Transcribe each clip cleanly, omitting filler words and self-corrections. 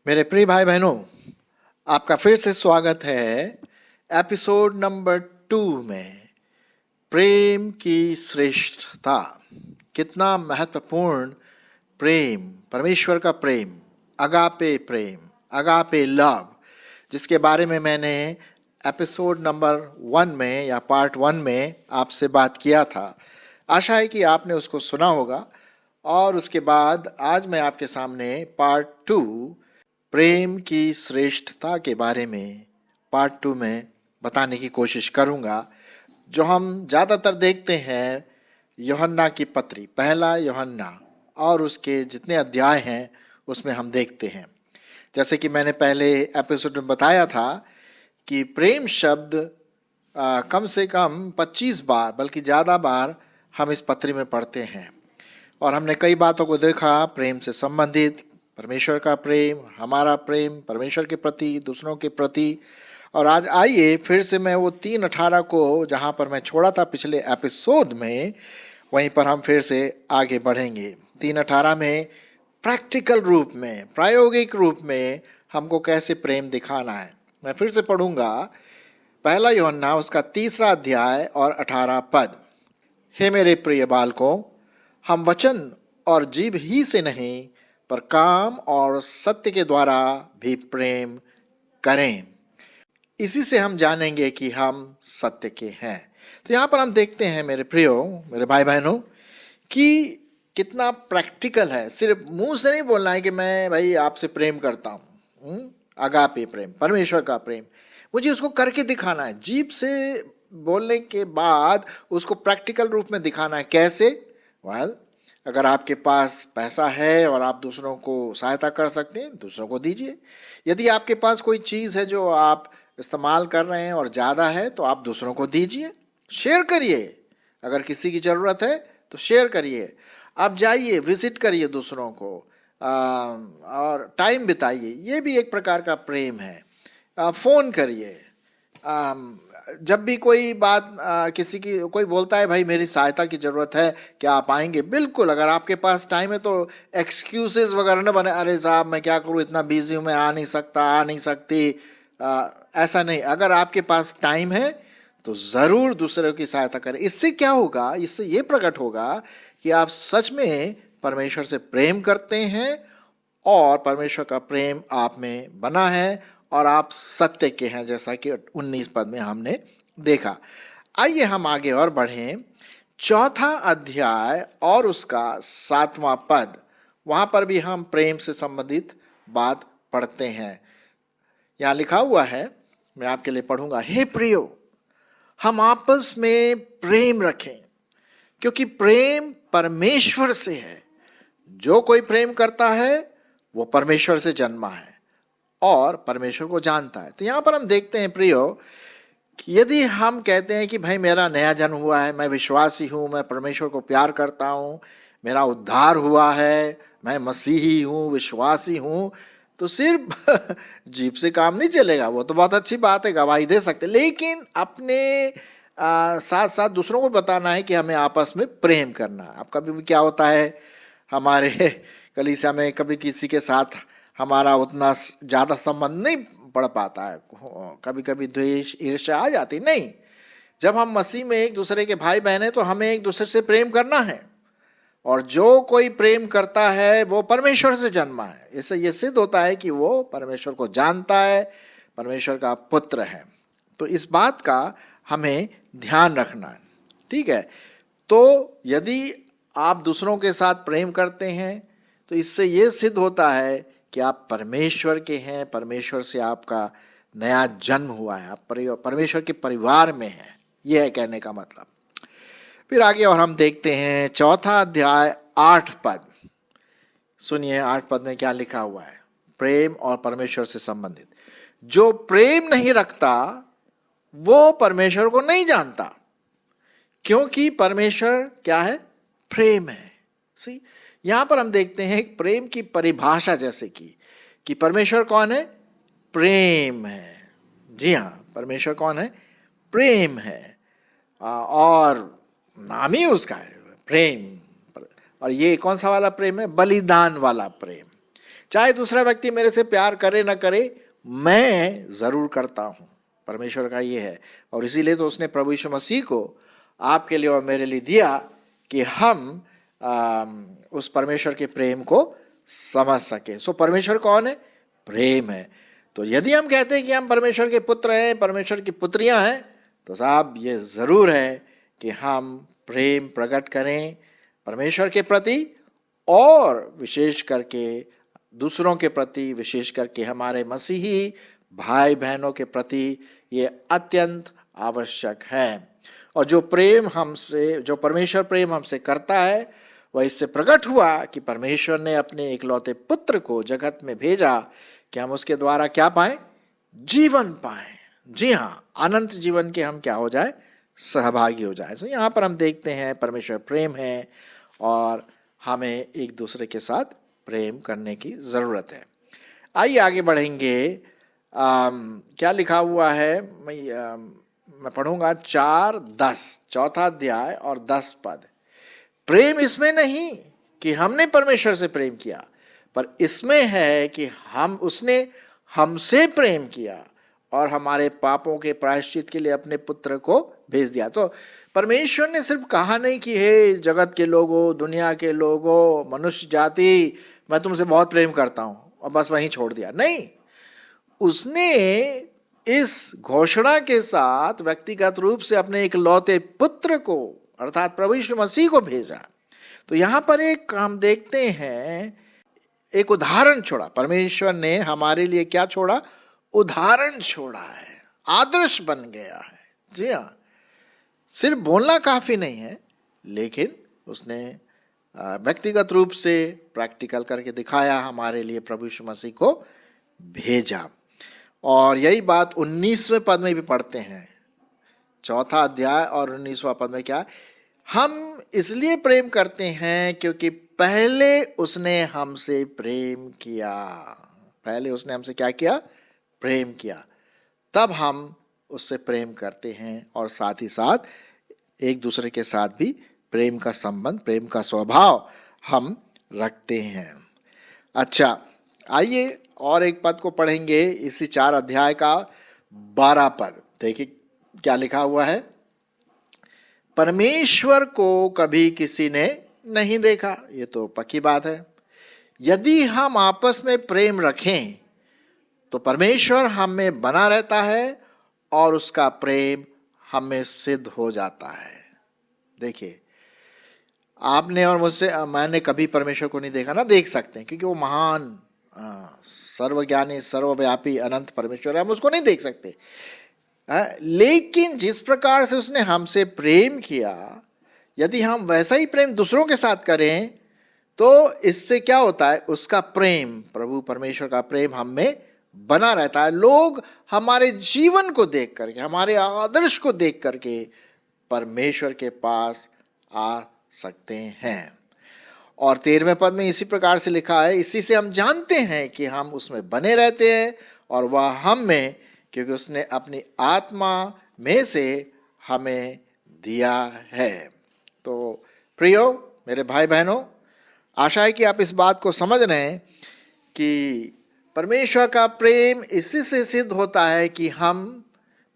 मेरे प्रिय भाई बहनों, आपका फिर से स्वागत है एपिसोड नंबर 2 में। प्रेम की श्रेष्ठता, कितना महत्वपूर्ण प्रेम, परमेश्वर का प्रेम, अगापे लव, जिसके बारे में मैंने एपिसोड नंबर 1 में या पार्ट 1 में आपसे बात किया था। आशा है कि आपने उसको सुना होगा। और उसके बाद आज मैं आपके सामने पार्ट 2 प्रेम की श्रेष्ठता के बारे में पार्ट 2 में बताने की कोशिश करूंगा, जो हम ज़्यादातर देखते हैं यूहन्ना की पत्री, पहला यूहन्ना, और उसके जितने अध्याय हैं उसमें हम देखते हैं। जैसे कि मैंने पहले एपिसोड में बताया था कि प्रेम शब्द कम से कम 25 बार बल्कि ज़्यादा बार हम इस पत्री में पढ़ते हैं। और हमने कई बातों को देखा, प्रेम से संबंधित, परमेश्वर का प्रेम, हमारा प्रेम परमेश्वर के प्रति, दूसरों के प्रति। और आज आइए फिर से मैं वो 3:18 को जहाँ पर मैं छोड़ा था पिछले एपिसोड में, वहीं पर हम फिर से आगे बढ़ेंगे। 3:18 में प्रैक्टिकल रूप में, प्रायोगिक रूप में हमको कैसे प्रेम दिखाना है। मैं फिर से पढ़ूंगा पहला यूहन्ना उसका 3 अध्याय और 18 पद। हे मेरे प्रिय बालकों, हम वचन और जीभ ही से नहीं पर काम और सत्य के द्वारा भी प्रेम करें, इसी से हम जानेंगे कि हम सत्य के हैं। तो यहाँ पर हम देखते हैं मेरे प्रियो, मेरे भाई बहनों, कि कितना प्रैक्टिकल है। सिर्फ मुंह से नहीं बोलना है कि मैं भाई आपसे प्रेम करता हूँ, अगापे प्रेम, परमेश्वर का प्रेम, मुझे उसको करके दिखाना है। जीभ से बोलने के बाद उसको प्रैक्टिकल रूप में दिखाना है। कैसे? अगर आपके पास पैसा है और आप दूसरों को सहायता कर सकते हैं, दूसरों को दीजिए। यदि आपके पास कोई चीज़ है जो आप इस्तेमाल कर रहे हैं और ज़्यादा है, तो आप दूसरों को दीजिए, शेयर करिए। अगर किसी की ज़रूरत है तो शेयर करिए। आप जाइए, विजिट करिए दूसरों को, और टाइम बिताइए, ये भी एक प्रकार का प्रेम है। फ़ोन करिए। जब भी कोई बात किसी की, कोई बोलता है भाई मेरी सहायता की ज़रूरत है, क्या आप आएंगे? बिल्कुल। अगर आपके पास टाइम है तो एक्सक्यूजेस वगैरह न बने, अरे साहब मैं क्या करूँ, इतना बिजी हूँ, मैं आ नहीं सकता, आ नहीं सकती, ऐसा नहीं। अगर आपके पास टाइम है तो ज़रूर दूसरों की सहायता करें। इससे क्या होगा? इससे ये प्रकट होगा कि आप सच में परमेश्वर से प्रेम करते हैं और परमेश्वर का प्रेम आप में बना है और आप सत्य के हैं, जैसा कि 19 पद में हमने देखा। आइए हम आगे और बढ़ें। 4 अध्याय और उसका 7वां पद, वहाँ पर भी हम प्रेम से संबंधित बात पढ़ते हैं। यहाँ लिखा हुआ है, मैं आपके लिए पढ़ूंगा। हे प्रियो, हम आपस में प्रेम रखें, क्योंकि प्रेम परमेश्वर से है। जो कोई प्रेम करता है वो परमेश्वर से जन्मा है और परमेश्वर को जानता है। तो यहाँ पर हम देखते हैं प्रियो, कि यदि हम कहते हैं कि भाई मेरा नया जन्म हुआ है, मैं विश्वासी हूँ, मैं परमेश्वर को प्यार करता हूँ, मेरा उद्धार हुआ है, मैं मसीही हूँ, विश्वासी हूँ, तो सिर्फ जीभ से काम नहीं चलेगा। वो तो बहुत अच्छी बात है, गवाही दे सकते, लेकिन अपने साथ साथ दूसरों को बताना है कि हमें आपस में प्रेम करना। अब कभी भी क्या होता है, हमारे कलीसिया में कभी किसी के साथ हमारा उतना ज़्यादा संबंध नहीं पड़ पाता है, कभी कभी द्वेष, ईर्ष्या आ जाती। नहीं, जब हम मसीह में एक दूसरे के भाई बहन हैं तो हमें एक दूसरे से प्रेम करना है, और जो कोई प्रेम करता है वो परमेश्वर से जन्मा है। इससे ये सिद्ध होता है कि वो परमेश्वर को जानता है, परमेश्वर का पुत्र है। तो इस बात का हमें ध्यान रखना है, ठीक है। तो यदि आप दूसरों के साथ प्रेम करते हैं तो इससे ये सिद्ध होता है कि आप परमेश्वर के हैं, परमेश्वर से आपका नया जन्म हुआ है, आप परमेश्वर के परिवार में हैं। यह है कहने का मतलब। फिर आगे और हम देखते हैं 4 अध्याय 8 पद। सुनिए 8 पद में क्या लिखा हुआ है, प्रेम और परमेश्वर से संबंधित। जो प्रेम नहीं रखता वो परमेश्वर को नहीं जानता, क्योंकि परमेश्वर क्या है? प्रेम है। सी, यहां पर हम देखते हैं एक प्रेम की परिभाषा, जैसे कि परमेश्वर कौन है? प्रेम है। जी हाँ, परमेश्वर कौन है? प्रेम है। और नाम ही उसका है प्रेम। और ये कौन सा वाला प्रेम है? बलिदान वाला प्रेम। चाहे दूसरा व्यक्ति मेरे से प्यार करे ना करे, मैं जरूर करता हूं। परमेश्वर का ये है। और इसीलिए तो उसने प्रभु यीशु मसीह को आपके लिए और मेरे लिए दिया कि हम उस परमेश्वर के प्रेम को समझ सके। सो परमेश्वर कौन है? प्रेम है। तो यदि हम कहते हैं कि हम परमेश्वर के पुत्र हैं, परमेश्वर की पुत्रियां हैं, तो साहब ये जरूर है कि हम प्रेम प्रकट करें परमेश्वर के प्रति और विशेष करके दूसरों के प्रति, विशेष करके हमारे मसीही भाई बहनों के प्रति ये अत्यंत आवश्यक है। और जो प्रेम हमसे, जो परमेश्वर प्रेम हमसे करता है, वह इससे प्रकट हुआ कि परमेश्वर ने अपने इकलौते पुत्र को जगत में भेजा कि हम उसके द्वारा क्या पाएं? जीवन पाएं। जी हाँ, अनंत जीवन के हम क्या हो जाए? सहभागी हो जाए। तो यहाँ पर हम देखते हैं परमेश्वर प्रेम है और हमें एक दूसरे के साथ प्रेम करने की जरूरत है। आइए आगे बढ़ेंगे। क्या लिखा हुआ है? मैं पढ़ूंगा 4:10, चौथा अध्याय और 10 पद। प्रेम इसमें नहीं कि हमने परमेश्वर से प्रेम किया, पर इसमें है कि उसने हमसे प्रेम किया और हमारे पापों के प्रायश्चित के लिए अपने पुत्र को भेज दिया। तो परमेश्वर ने सिर्फ कहा नहीं कि हे जगत के लोगों, दुनिया के लोगों, मनुष्य जाति, मैं तुमसे बहुत प्रेम करता हूं, और बस वहीं छोड़ दिया। नहीं, उसने इस घोषणा के साथ व्यक्तिगत रूप से अपने इकलौते पुत्र को अर्थात प्रभु यीशु मसीह को भेजा। तो यहां पर एक हम देखते हैं, एक उदाहरण छोड़ा। परमेश्वर ने हमारे लिए क्या छोड़ा? उदाहरण छोड़ा है, आदर्श बन गया है। जी हाँ, सिर्फ बोलना काफी नहीं है, लेकिन उसने व्यक्तिगत रूप से प्रैक्टिकल करके दिखाया, हमारे लिए प्रभु यीशु मसीह को भेजा। और यही बात 19वें पद में भी पढ़ते हैं, चौथा अध्याय और 19वां पद में क्या? हम इसलिए प्रेम करते हैं क्योंकि पहले उसने हमसे प्रेम किया। पहले उसने हमसे क्या किया? प्रेम किया। तब हम उससे प्रेम करते हैं और साथ ही साथ एक दूसरे के साथ भी प्रेम का संबंध, प्रेम का स्वभाव हम रखते हैं। अच्छा, आइए और एक पद को पढ़ेंगे, इसी 4 अध्याय का 12 पद। देखिए क्या लिखा हुआ है। परमेश्वर को कभी किसी ने नहीं देखा। ये तो पक्की बात है। यदि हम आपस में प्रेम रखें तो परमेश्वर हम में बना रहता है और उसका प्रेम हम में सिद्ध हो जाता है। देखिए, आपने और मुझसे, मैंने कभी परमेश्वर को नहीं देखा ना, देख सकते हैं क्योंकि वो महान, सर्वज्ञानी, सर्वव्यापी, अनंत परमेश्वर है, हम उसको नहीं देख सकते। लेकिन जिस प्रकार से उसने हमसे प्रेम किया, यदि हम वैसा ही प्रेम दूसरों के साथ करें तो इससे क्या होता है? उसका प्रेम, प्रभु परमेश्वर का प्रेम हम में बना रहता है। लोग हमारे जीवन को देख करके, हमारे आदर्श को देख करके परमेश्वर के पास आ सकते हैं। और 13वें पद में इसी प्रकार से लिखा है, इसी से हम जानते हैं कि हम उसमें बने रहते हैं और वह हम में, क्योंकि उसने अपनी आत्मा में से हमें दिया है। तो प्रियो मेरे भाई बहनों, आशा है कि आप इस बात को समझ रहे हैं कि परमेश्वर का प्रेम इसी से सिद्ध होता है कि हम,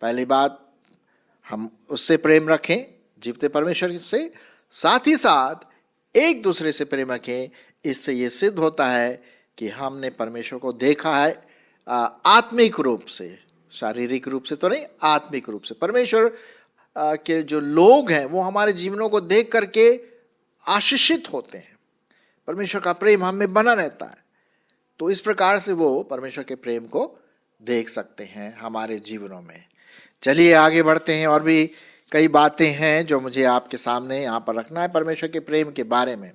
पहली बात, हम उससे प्रेम रखें, जीवते परमेश्वर से, साथ ही साथ एक दूसरे से प्रेम रखें। इससे ये सिद्ध होता है कि हमने परमेश्वर को देखा है आत्मिक रूप से, शारीरिक रूप से तो नहीं, आत्मिक रूप से। परमेश्वर के जो लोग हैं वो हमारे जीवनों को देख करके आशीषित होते हैं। परमेश्वर का प्रेम हम में बना रहता है। तो इस प्रकार से वो परमेश्वर के प्रेम को देख सकते हैं हमारे जीवनों में। चलिए आगे बढ़ते हैं। और भी कई बातें हैं जो मुझे आपके सामने यहाँ पर रखना है परमेश्वर के प्रेम के बारे में।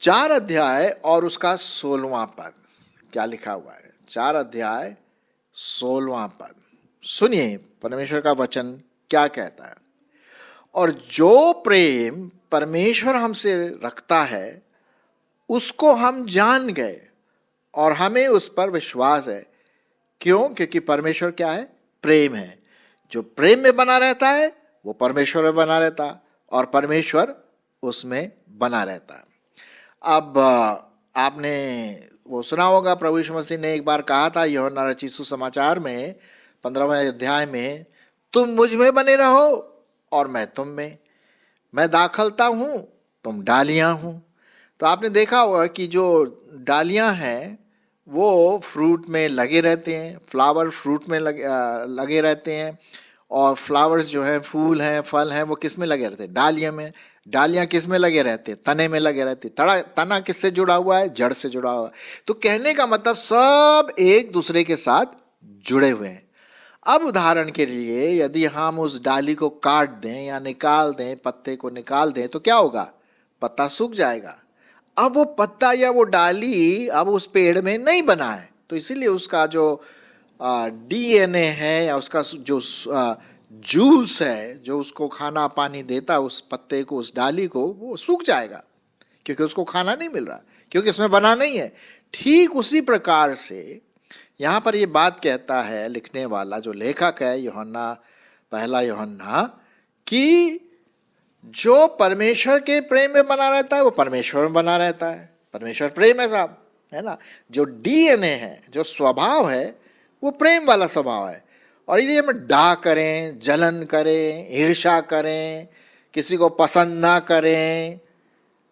4 अध्याय और उसका 16वां पद, क्या लिखा हुआ है? 4 अध्याय 16वां पद, सुनिए परमेश्वर का वचन क्या कहता है। और जो प्रेम परमेश्वर हमसे रखता है उसको हम जान गए और हमें उस पर विश्वास है। क्यों? क्योंकि परमेश्वर क्या है? प्रेम है। जो प्रेम में बना रहता है वो परमेश्वर में बना रहता और परमेश्वर उसमें बना रहता। अब आपने वो सुना होगा, प्रभु यीशु मसीह ने एक बार कहा था यूहन्ना रचित सुसमाचार में 15वें अध्याय में, तुम मुझ में बने रहो और मैं तुम में, मैं दाखलता हूँ तुम डालियाँ हूँ। तो आपने देखा होगा कि जो डालियाँ हैं वो फ्रूट में लगे रहते हैं, फ्लावर फ्रूट में लगे रहते हैं, और फ्लावर्स जो है, फूल हैं, फल हैं, वो किस में लगे रहते हैं? डालियाँ में। डालियाँ किस में लगे रहते हैं? तने में लगे रहते हैं। तना किससे जुड़ा हुआ है? जड़ से जुड़ा हुआ है। तो कहने का मतलब सब एक दूसरे के साथ जुड़े हुए हैं। अब उदाहरण के लिए यदि हम उस डाली को काट दें या निकाल दें, पत्ते को निकाल दें, तो क्या होगा? पत्ता सूख जाएगा। अब वो पत्ता या वो डाली अब उस पेड़ में नहीं बना है, तो इसीलिए उसका जो डीएनए है या उसका जो जूस है, जो उसको खाना पानी देता है उस पत्ते को, उस डाली को, वो सूख जाएगा क्योंकि उसको खाना नहीं मिल रहा, क्योंकि इसमें बना नहीं है। ठीक उसी प्रकार से यहाँ पर ये बात कहता है लिखने वाला, जो लेखक है यूहन्ना, पहला यूहन्ना, कि जो परमेश्वर के प्रेम में बना रहता है वो परमेश्वर में बना रहता है। परमेश्वर प्रेम है साहब, है ना। जो डीएनए है, जो स्वभाव है, वो प्रेम वाला स्वभाव है। और यदि हम डाह करें, जलन करें, ईर्ष्या करें, किसी को पसंद ना करें,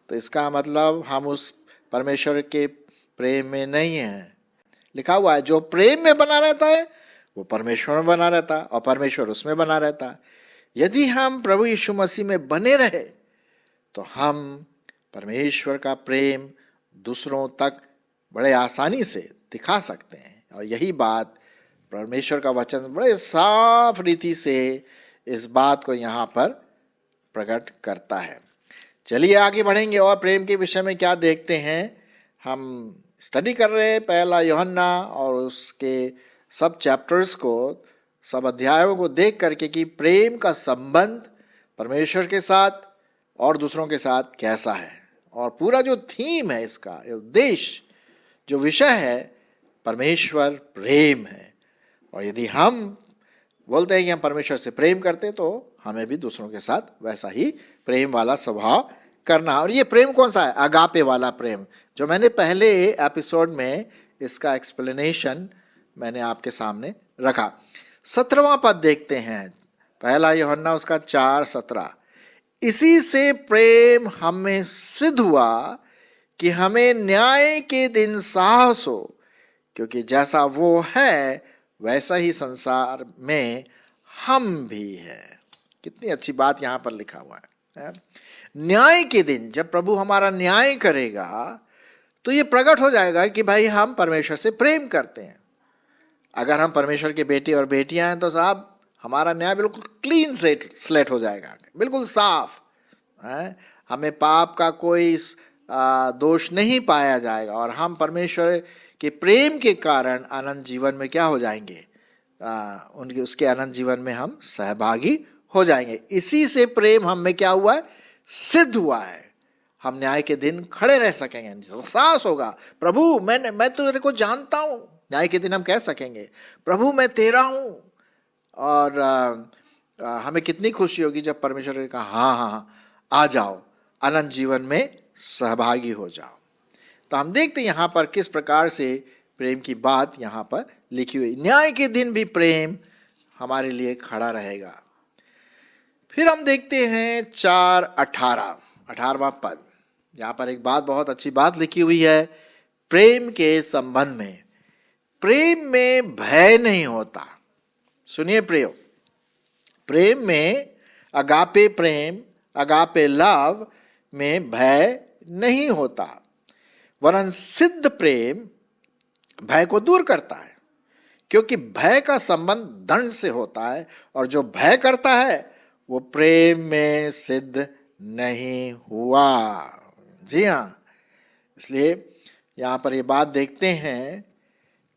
तो इसका मतलब हम उस परमेश्वर के प्रेम में नहीं हैं। लिखा हुआ है जो प्रेम में बना रहता है वो परमेश्वर में बना रहता है और परमेश्वर उसमें बना रहता है। यदि हम प्रभु यीशु मसीह में बने रहे तो हम परमेश्वर का प्रेम दूसरों तक बड़े आसानी से दिखा सकते हैं। और यही बात परमेश्वर का वचन बड़े साफ रीति से इस बात को यहाँ पर प्रकट करता है। चलिए आगे बढ़ेंगे और प्रेम के विषय में क्या देखते हैं। हम स्टडी कर रहे हैं पहला यूहन्ना और उसके सब चैप्टर्स को, सब अध्यायों को देख करके कि प्रेम का संबंध परमेश्वर के साथ और दूसरों के साथ कैसा है। और पूरा जो थीम है इसका, उद्देश्य, जो विषय है, परमेश्वर प्रेम है। और यदि हम बोलते हैं कि हम परमेश्वर से प्रेम करते तो हमें भी दूसरों के साथ वैसा ही प्रेम वाला स्वभाव करना। और ये प्रेम कौन सा है? अगापे वाला प्रेम, जो मैंने पहले एपिसोड में इसका एक्सप्लेनेशन मैंने आपके सामने रखा। 17वां पद देखते हैं, पहला यूहन्ना उसका 4:17। इसी से प्रेम हमें सिद्ध हुआ कि हमें न्याय के दिन साहस हो, क्योंकि जैसा वो है वैसा ही संसार में हम भी हैं। कितनी अच्छी बात यहाँ पर लिखा हुआ है। न्याय के दिन जब प्रभु हमारा न्याय करेगा तो ये प्रकट हो जाएगा कि भाई हम परमेश्वर से प्रेम करते हैं। अगर हम परमेश्वर के बेटे और बेटियां हैं तो साहब हमारा न्याय बिल्कुल क्लीन स्लेट हो जाएगा, बिल्कुल साफ है। हमें पाप का कोई दोष नहीं पाया जाएगा और हम परमेश्वर के प्रेम के कारण अनंत जीवन में क्या हो जाएंगे? उनके उसके अनंत जीवन में हम सहभागी हो जाएंगे। इसी से प्रेम हम में क्या हुआ है? सिद्ध हुआ है। हम न्याय के दिन खड़े रह सकेंगे, एहसास होगा प्रभु मैं तेरे को जानता हूं। न्याय के दिन हम कह सकेंगे प्रभु मैं तेरा हूं। और हमें कितनी खुशी होगी जब परमेश्वर ने कहा हाँ हाँ हाँ आ जाओ, अनंत जीवन में सहभागी हो जाओ। तो हम देखते हैं यहाँ पर किस प्रकार से प्रेम की बात यहाँ पर लिखी हुई। न्याय के दिन भी प्रेम हमारे लिए खड़ा रहेगा। फिर हम देखते हैं 4:18वां पद। यहाँ पर एक बात, बहुत अच्छी बात लिखी हुई है प्रेम के संबंध में। प्रेम में भय नहीं होता। सुनिए प्रियो, प्रेम में अगापे प्रेम, अगापे लव में भय नहीं होता, वरन सिद्ध प्रेम भय को दूर करता है, क्योंकि भय का संबंध दंड से होता है और जो भय करता है वो प्रेम में सिद्ध नहीं हुआ। जी हाँ, इसलिए यहाँ पर ये बात देखते हैं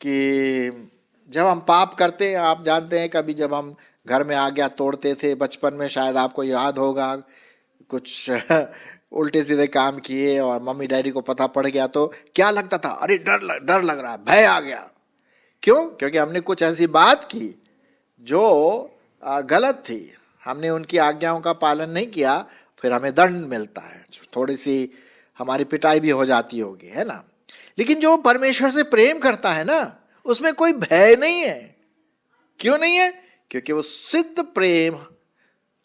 कि जब हम पाप करते हैं, आप जानते हैं कभी जब हम घर में आज्ञा तोड़ते थे बचपन में, शायद आपको याद होगा, कुछ उल्टे सीधे काम किए और मम्मी डैडी को पता पड़ गया तो क्या लगता था? अरे डर लग रहा है, भय आ गया। क्यों? क्योंकि हमने कुछ ऐसी बात की जो गलत थी, हमने उनकी आज्ञाओं का पालन नहीं किया, फिर हमें दंड मिलता है, थोड़ी सी हमारी पिटाई भी हो जाती होगी, है ना। लेकिन जो परमेश्वर से प्रेम करता है ना, उसमें कोई भय नहीं है। क्यों नहीं है? क्योंकि वो सिद्ध प्रेम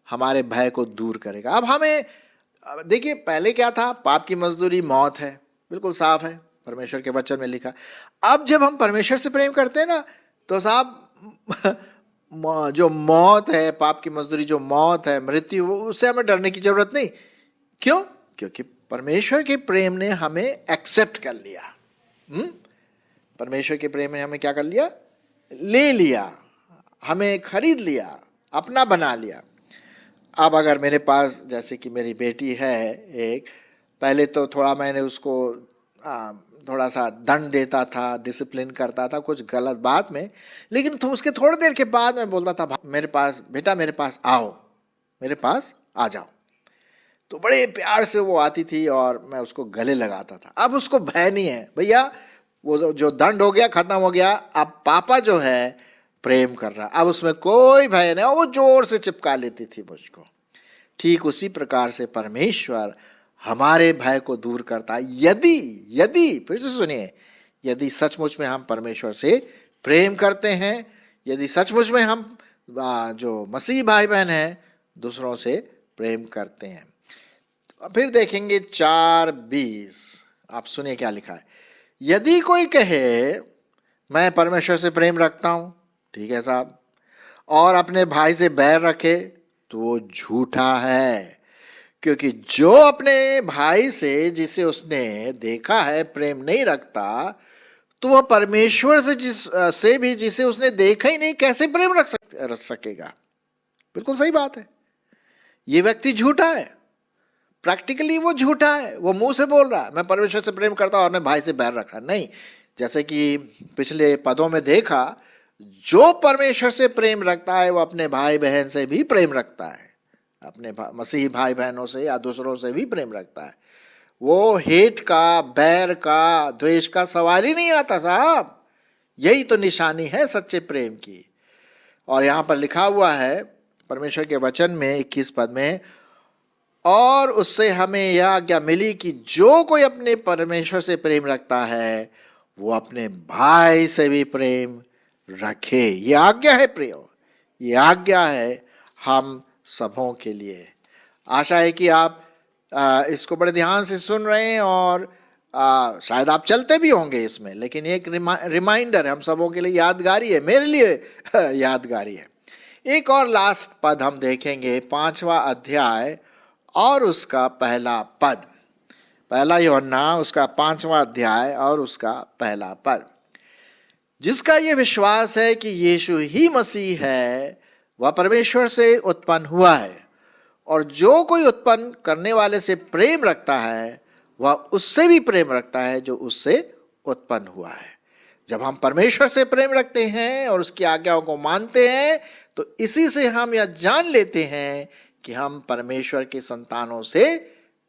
हमारे भय को दूर करेगा। अब हमें देखिए, पहले क्या था? पाप की मजदूरी मौत है, बिल्कुल साफ है, परमेश्वर के वचन में लिखा। अब जब हम परमेश्वर से प्रेम करते हैं ना, तो साहब जो मौत है, पाप की मजदूरी जो मौत है, मृत्यु, उससे हमें डरने की जरूरत नहीं। क्यों? क्योंकि परमेश्वर के प्रेम ने हमें एक्सेप्ट कर लिया। परमेश्वर के प्रेम ने हमें क्या कर लिया? ले लिया, हमें खरीद लिया, अपना बना लिया। अब अगर मेरे पास, जैसे कि मेरी बेटी है एक, पहले तो थोड़ा मैंने उसको थोड़ा सा दंड देता था, डिसिप्लिन करता था कुछ गलत बात में, लेकिन तो उसके थोड़ी देर के बाद मैं बोलता था, मेरे पास बेटा, मेरे पास आओ, मेरे पास आ जाओ। तो बड़े प्यार से वो आती थी और मैं उसको गले लगाता था। अब उसको भय नहीं है, भैया वो जो दंड हो गया, खत्म हो गया, अब पापा जो है प्रेम कर रहा, अब उसमें कोई भय नहीं। वो जोर से चिपका लेती थी मुझको। ठीक उसी प्रकार से परमेश्वर हमारे भय को दूर करता है, यदि फिर से सुनिए, यदि सचमुच में हम परमेश्वर से प्रेम करते हैं, यदि सचमुच में हम जो मसीह भाई बहन हैं दूसरों से प्रेम करते हैं। फिर देखेंगे 4:20, आप सुनिए क्या लिखा है। यदि कोई कहे मैं परमेश्वर से प्रेम रखता हूं, ठीक है साहब, और अपने भाई से बैर रखे, तो वो झूठा है। क्योंकि जो अपने भाई से, जिसे उसने देखा है, प्रेम नहीं रखता, तो वह परमेश्वर से भी जिसे उसने देखा ही नहीं, कैसे प्रेम रख सकेगा? बिल्कुल सही बात है। ये व्यक्ति झूठा है, प्रैक्टिकली वो झूठा है। वो मुंह से बोल रहा है मैं परमेश्वर से प्रेम करता हूं और अपने भाई से बैर रख रहा नहीं। जैसे कि पिछले पदों में देखा, जो परमेश्वर से प्रेम रखता है वो अपने भाई बहन से भी प्रेम रखता है, अपने मसीही भाई बहनों से या दूसरों से भी प्रेम रखता है। वो हेट का, बैर का, द्वेष का सवाल ही नहीं आता साहब। यही तो निशानी है सच्चे प्रेम की। और यहां पर लिखा हुआ है परमेश्वर के वचन में 21 पद में, और उससे हमें यह आज्ञा मिली कि जो कोई अपने परमेश्वर से प्रेम रखता है वो अपने भाई से भी प्रेम रखे। ये आज्ञा है प्रियो, ये आज्ञा है हम सबों के लिए। आशा है कि आप इसको बड़े ध्यान से सुन रहे हैं और शायद आप चलते भी होंगे इसमें, लेकिन एक रिमाइंडर हम सबों के लिए यादगारी है, मेरे लिए यादगारी है। एक और लास्ट पद हम देखेंगे, 5वां अध्याय और उसका पहला पद। पहला यूहन्ना उसका 5वां अध्याय और उसका पहला पद। जिसका ये विश्वास है कि यीशु ही मसीह है, वह परमेश्वर से उत्पन्न हुआ है, और जो कोई उत्पन्न करने वाले से प्रेम रखता है वह उससे भी प्रेम रखता है जो उससे उत्पन्न हुआ है। जब हम परमेश्वर से प्रेम रखते हैं और उसकी आज्ञाओं को मानते हैं, तो इसी से हम यह जान लेते हैं कि हम परमेश्वर के संतानों से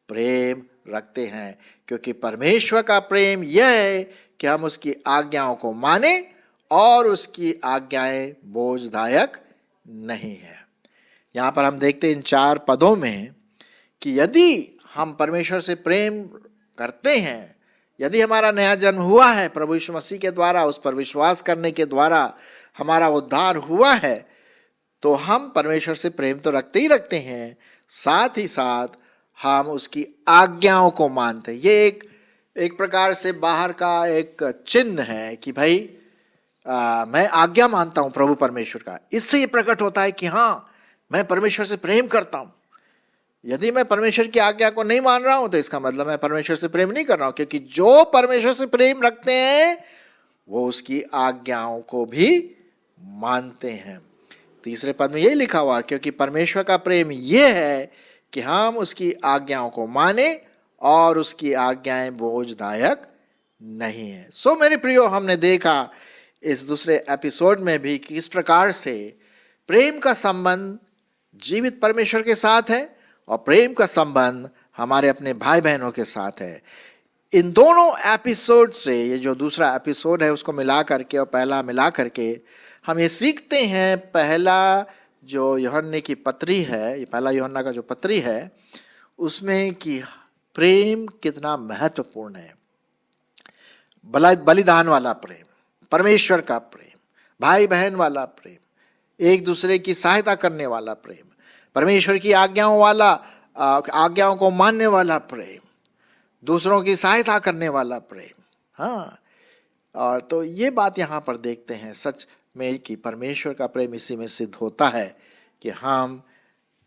प्रेम रखते हैं। क्योंकि परमेश्वर का प्रेम यह है कि हम उसकी आज्ञाओं को माने और उसकी आज्ञाएं बोझदायक नहीं है। यहां पर हम देखते हैं इन 4 पदों में कि यदि हम परमेश्वर से प्रेम करते हैं, यदि हमारा नया जन्म हुआ है प्रभु यीशु मसीह के द्वारा, उस पर विश्वास करने के द्वारा हमारा उद्धार हुआ है, तो हम परमेश्वर से प्रेम तो रखते ही रखते हैं, साथ ही साथ हम उसकी आज्ञाओं को मानते हैं। ये एक प्रकार से बाहर का एक चिन्ह है कि भाई मैं आज्ञा मानता हूं प्रभु परमेश्वर का। इससे ये प्रकट होता है कि हाँ, मैं परमेश्वर से प्रेम करता हूं। यदि मैं परमेश्वर की आज्ञा को नहीं मान रहा हूं तो इसका मतलब मैं परमेश्वर से प्रेम नहीं कर रहा हूं, क्योंकि जो परमेश्वर से प्रेम रखते हैं वो उसकी आज्ञाओं को भी मानते हैं। तीसरे पद में यही लिखा हुआ, क्योंकि परमेश्वर का प्रेम यह है कि हम उसकी आज्ञाओं को माने और उसकी आज्ञाएं बोझदायक नहीं है। सो मेरे प्रियो, हमने देखा इस दूसरे एपिसोड में भी कि किस प्रकार से प्रेम का संबंध जीवित परमेश्वर के साथ है और प्रेम का संबंध हमारे अपने भाई बहनों के साथ है। इन दोनों एपिसोड से, ये जो दूसरा एपिसोड है उसको मिला करके और पहला मिला करके, हम ये सीखते हैं, पहला जो यूहन्ने की पत्री है, ये पहला यूहन्ना का जो पत्री है, उसमें कि प्रेम कितना महत्वपूर्ण है। बलिदान वाला प्रेम, परमेश्वर का प्रेम, भाई बहन वाला प्रेम, एक दूसरे की सहायता करने वाला प्रेम, परमेश्वर की आज्ञाओं को मानने वाला प्रेम, दूसरों की सहायता करने वाला प्रेम। हाँ, और तो ये बात यहाँ पर देखते हैं सच में कि परमेश्वर का प्रेम इसी में सिद्ध होता है कि हम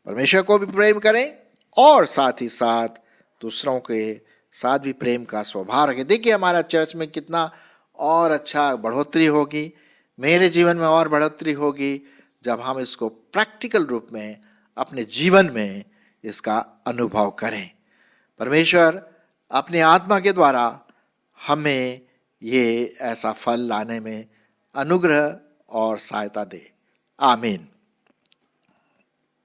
परमेश्वर को भी प्रेम करें और साथ ही साथ दूसरों के साथ भी प्रेम का स्वभाव रखें। देखिए हमारा चर्च में कितना और अच्छा बढ़ोतरी होगी, मेरे जीवन में और बढ़ोतरी होगी जब हम इसको प्रैक्टिकल रूप में अपने जीवन में इसका अनुभव करें। परमेश्वर अपने आत्मा के द्वारा हमें ये ऐसा फल लाने में अनुग्रह और सहायता दे। आमीन।